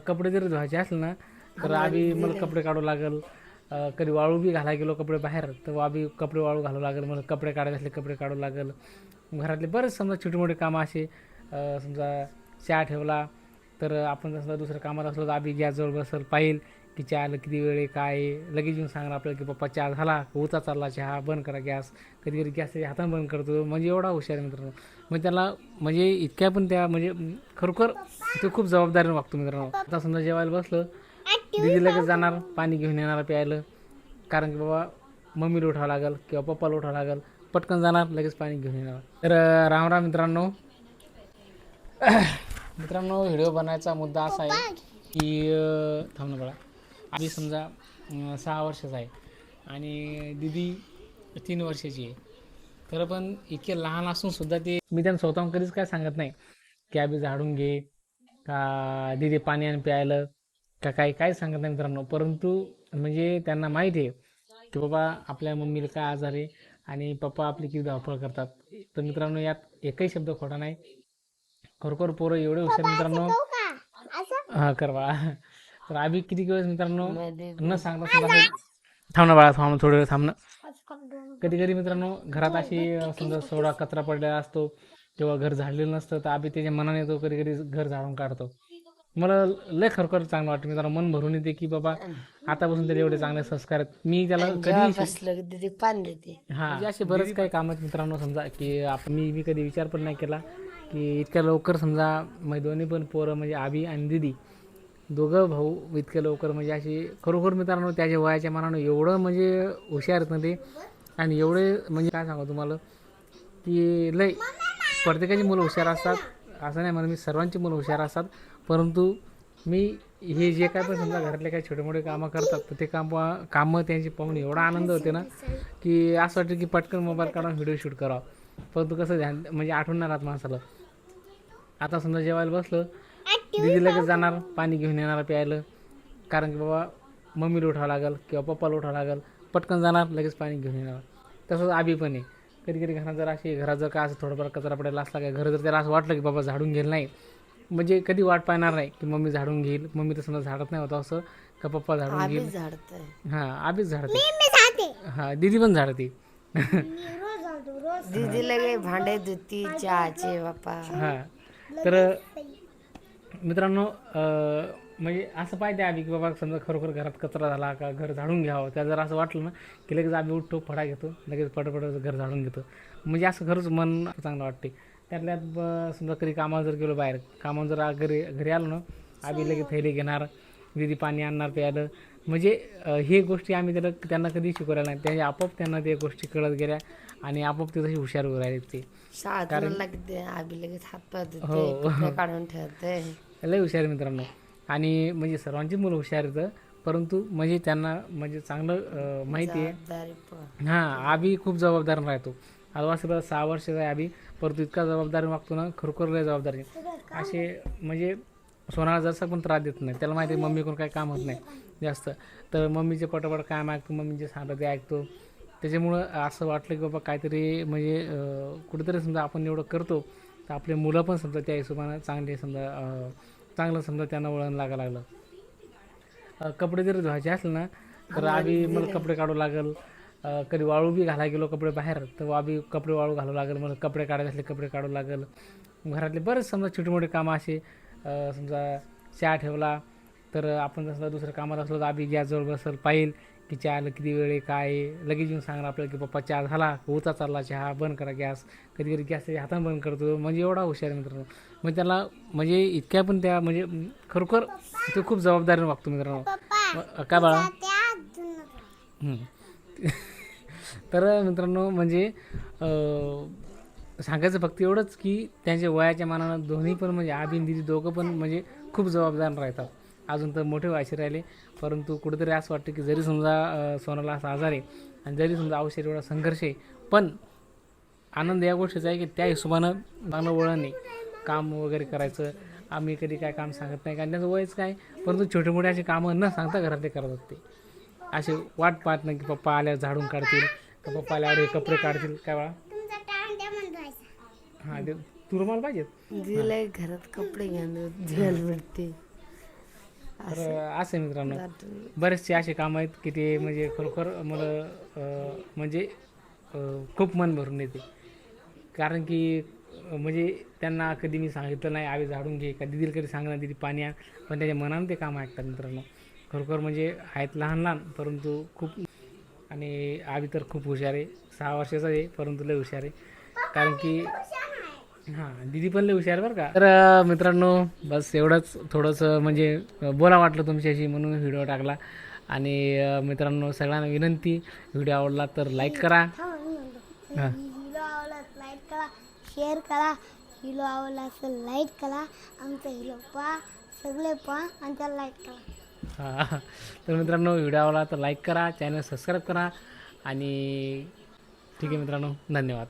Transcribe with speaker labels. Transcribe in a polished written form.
Speaker 1: कपडे जर धुवायचे असले ना तर आधी मला कपडे काढू लागल. कधी वाळू बी घालायला गेलो कपडे बाहेर तर आधी कपडे वाळू घालू लागेल. मला कपडे काढायचे असले कपडे काढू लागेल. घरातले बरेच समजा छोटे मोठे कामं असे समजा चहा ठेवला तर आपण समजा दुसरं कामात असलो तर आधी गॅसजवळ बसल पाहिल की चहा आलं किती वेळ आहे काय आहे. लगेच येऊन सांगणार आपल्याला की पप्पा चहा झाला उचा चालला चहा बंद करा गॅस. कधी कधी गॅस हाताने बंद करतो म्हणजे एवढा हुशार आहे मित्रांनो. मग त्याला म्हणजे इतक्या पण त्या म्हणजे खरोखर तो खूप जबाबदारीने वागतो मित्रांनो. आता समजा जेवायला बसलं दीदी लगेच जाणार पाणी घेऊन येणार प्यायला. कारण की बाबा मम्मीला उठावं लागेल किंवा पप्पाला उठावं लागेल. पटकन जाणार लगेच पाणी घेऊन येणार. तर राम राम मित्रांनो. मित्रांनो व्हिडिओ बनवायचा मुद्दा असा आहे की थांबणं बघा आधी समजा 6 वर्षाचा आहे आणि दीदी 3 वर्षाची आहे. तर पण इतके लहान असून सुद्धा ते मी त्यांना स्वतःहून कधीच काय सांगत नाही की आधी झाडून घे का दीदी पाणी आणि प्यायलं का काही काहीच सांगत नाही मित्रांनो. परंतु म्हणजे त्यांना माहीत आहे की बाबा आपल्या मम्मीला काय आजार आहे आणि पप्पा आपली किती धावपळ करतात. तर मित्रांनो यात एकही शब्द खोटा नाही. खरोखर पोरं एवढे हुशार मित्रांनो. हा कर बाळा. तर आम्ही किती वेळेस मित्रांनो न सांगता सुद्धा थांबणं बाळा थांबणं थोडं वेळ थांबणं. कधी कधी मित्रांनो घरात अशी समजा सोडा कचरा पडलेला असतो तेव्हा घर झाडलेलं नसतं तर आम्ही त्याच्या मनाने येतो कधी कधी घर झाडून काढतो. मला लय खरोखर चांगलं वाटतं मित्रांनो. मन भरून येते की बाबा आतापासून तरी एवढे चांगले संस्कार आहेत. मी त्याला कधी
Speaker 2: पान देते.
Speaker 1: हां म्हणजे असे बरेच काही काम आहेत मित्रांनो. समजा की आपण मी कधी विचार पण नाही केला की इतक्या लवकर समजा म्हणजे दोन्ही पण पोरं म्हणजे आबी आणि दिदी दोघं भाऊ इतक्या लवकर म्हणजे अशी खरोखर मित्रांनो त्याच्या वयाच्या मानानं एवढं म्हणजे हुशार आहेत ना ते. आणि एवढे म्हणजे काय सांगू तुम्हाला की लय प्रत्येकाची मुलं हुशार असतात असं नाही म्हणून मी सर्वांची मुलं हुशार असतात. परंतु मी हे जे काय पण समजा घरातले काही छोटे मोठे कामं करतात तर ते कामं त्यांची पाहून एवढा आनंद होते ना की असं वाटतं की पटकन मोबाईल काढून व्हिडिओ शूट करावा. परंतु कसं ध्यान म्हणजे आठवण नाही राहत माणसाला. आता समजा जेवायला बसलं दीदी लगेच जाणार पाणी घेऊन येणार प्यायला. कारण की बाबा मम्मीला उठावं लागेल किंवा पप्पाला उठावं लागेल. पटकन जाणार लगेच पाणी घेऊन येणार. तसंच आबी पण आहे. कधी कधी घरात जर का असं थोडंफार कचरा पडायला असला काय घर जर त्याला असं वाटलं की बाबा झाडून घेईल नाही म्हणजे कधी वाट पाहणार नाही की मम्मी झाडून घेईल. मम्मी तर समजा झाडत नाही होतं असं का पप्पा झाडून घेईल. हां आबीच झाडते. हां दीदी पण झाडते.
Speaker 2: दीदी लगे भांडे धुती चहाचे बाप्पा.
Speaker 1: हां तर मित्रांनो म्हणजे असं पाहिजे आधी की बाबा समजा खरोखर घरात कचरा झाला का घर झाडून घ्यावं. त्या जर असं वाटलं ना की लगेच आम्ही उठतो फडा घेतो लगेच पटपट घर झाडून घेतो. म्हणजे असं खरंच मन चांगलं वाटते. त्यातल्यात समजा कधी कामाला जर गेलो बाहेर कामावर जर घरी आलो ना आम्ही लगेच थैली घेणार दीदी पाणी आणणार प्यायला. म्हणजे हे गोष्टी आम्ही त्यांना कधी शिकवल्या नाही. त्याच्या आपोआप त्यांना त्या गोष्टी कळत गेल्या आणि आपोआप ते तशी हुशार होऊ राहिले ते.
Speaker 2: शाळेतून लागते आबी लगेच हात पाय
Speaker 1: हो
Speaker 2: धुते काढून ठेवते.
Speaker 1: लय हुशार मित्रांनो. आणि म्हणजे सर्वांची मुलं हुशार आहेत परंतु म्हणजे त्यांना म्हणजे चांगलं माहिती आहे. हां आबी खूप जबाबदार राहतो. आता असं 6 वर्षाचा आहे आबी परंतु इतका जबाबदारी वागतो ना खरोखर लय जबाबदारी. असे म्हणजे सोनाला जसा पण त्रास देत नाही. त्याला माहिती आहे मम्मीकडून काही काम होत नाही जास्त. तर मम्मीचे पटापट काम ऐकतो मम्मीचे सांगतं ते ऐकतो. त्याच्यामुळं असं वाटलं की बाबा काहीतरी म्हणजे कुठेतरी समजा आपण एवढं करतो तर आपले मुलं पण समजा त्या हिशोबानं चांगले समजा चांगलं समजा त्यांना वळण लागायला लागलं. कपडे जर धुवायचे असले ना तर आधी मला कपडे काढू लागेल. कधी वाळू बी घालायला गेलो कपडे बाहेर तर आधी कपडे वाळू घालू लागेल. मला कपडे काढायचे असले कपडे काढू लागेल. घरातले बरेच समजा छोटे मोठे कामं असे समजा चहा ठेवला तर आपण समजा दुसरं कामात असलो तर आधी गॅसजवळ बसल पाहिल की चहा आलं किती वेळ आहे काय आहे. लगेच येऊन सांगणार आपल्याला की पप्पा चहा झाला उचा चालला चहा बंद करा गॅस. कधी कधी गॅस हाताने बंद करतो म्हणजे एवढा हुशार मित्रांनो. मग त्याला म्हणजे इतक्या पण त्या म्हणजे खरोखर तो खूप जबाबदारीने वागतो मित्रांनो. काय बाळा. तर मित्रांनो म्हणजे सांगायचं फक्त एवढंच की त्यांच्या वयाच्या मानानं दोन्ही पण म्हणजे आबी आणि दिदी दोघं पण म्हणजे खूप जबाबदार राहतात. अजून तर मोठे व्हायचे राहिले परंतु कुठेतरी असं वाटतं की जरी समजा सोनाला असा आजार आहे आणि जरी समजा औषध एवढा संघर्ष आहे पण आनंद या गोष्टीचा आहे की त्या हिशोबानं चांगलं वळण आहे काम वगैरे करायचं. आम्ही कधी काय काम सांगत नाही कारण त्यांचं वयच काय. परंतु छोटे मोठे असे कामं न सांगता घरातले करतात ते. असे वाट पाहत नाही की पप्पा आल्यावर झाडून काढतील का पप्पा आल्यावर हे कपडे काढतील. काय बाळा. हां ते तू रुमाल पाहिजेत.
Speaker 2: दिले घरात कपडे घालून धुवायला पडते.
Speaker 1: तर असं आहे मित्रांनो,
Speaker 2: दाटून.
Speaker 1: बरेचसे असे काम आहेत की ते म्हणजे खरोखर मला म्हणजे खूप मन भरून येते. कारण की म्हणजे त्यांना कधी मी सांगितलं नाही आवी झाडून घे, कधी दिली कधी सांगणार दिली पाणी आण, पण त्याच्या मनानं ते काम ऐकतात मित्रांनो. खरोखर म्हणजे आहेत लहान लहान परंतु खूप. आणि आवी तर खूप हुशार आहे, 6 वर्षाचा आहे परंतु लय हुशार आहे. कारण की हां दीदी पण लय हुशार आहे बरं का. तर मित्रांनो बस एवढंच थोडंसं म्हणजे बोला वाटलं तुमच्याशी म्हणून व्हिडिओ टाकला. आणि मित्रांनो सगळ्यांना विनंती, व्हिडिओ आवडला तर लाईक करा. हां
Speaker 3: हिरो आवडला लाईक करा, शेअर करा. हिरो आवडला असेल लाईक करा. आमचा हिरो पहा, सगळे पहा आणि त्याला लाईक करा.
Speaker 1: हां तर मित्रांनो व्हिडिओ आवडला तर लाईक करा, चॅनल सबस्क्राईब करा. आणि ठीक आहे मित्रांनो, धन्यवाद.